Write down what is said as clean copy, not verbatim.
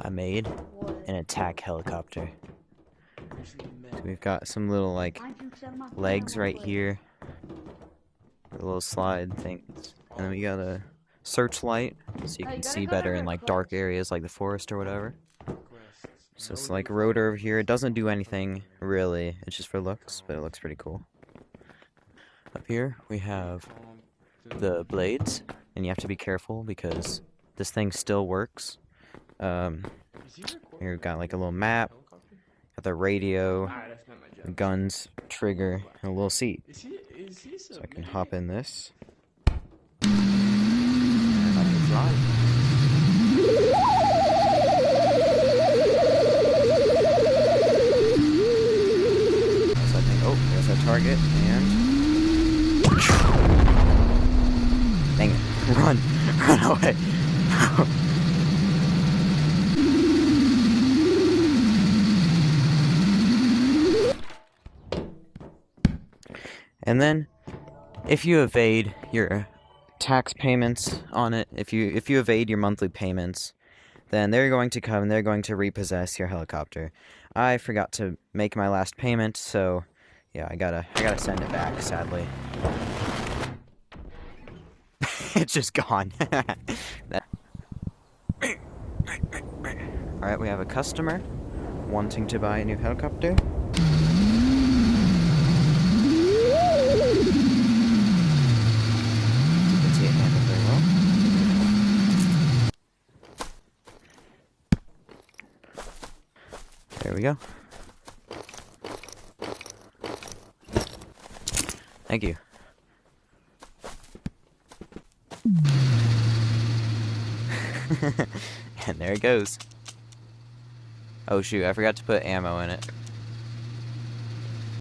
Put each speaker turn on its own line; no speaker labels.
I made an attack helicopter. So we've got some little like legs right here, little slide things, and then we got a searchlight so you can see better in like dark areas like the forest or whatever. So it's like a rotor over here. It doesn't do anything really, it's just for looks, but it looks pretty cool. Up here we have the blades, and you have to be careful because this thing still works. Here we've got like a little map, got the radio, guns, trigger, and a little seat. So I can hop in this. And I can fly. So I think, oh, there's our target, and... Dang it. Run! Run away! And then, if you evade your tax payments on it, if you evade your monthly payments, then they're going to come and they're going to repossess your helicopter. I forgot to make my last payment, so yeah, I gotta send it back, sadly. It's just gone. Alright, we have a customer wanting to buy a new helicopter. There we go. Thank you. And there it goes. Oh shoot, I forgot to put ammo in it.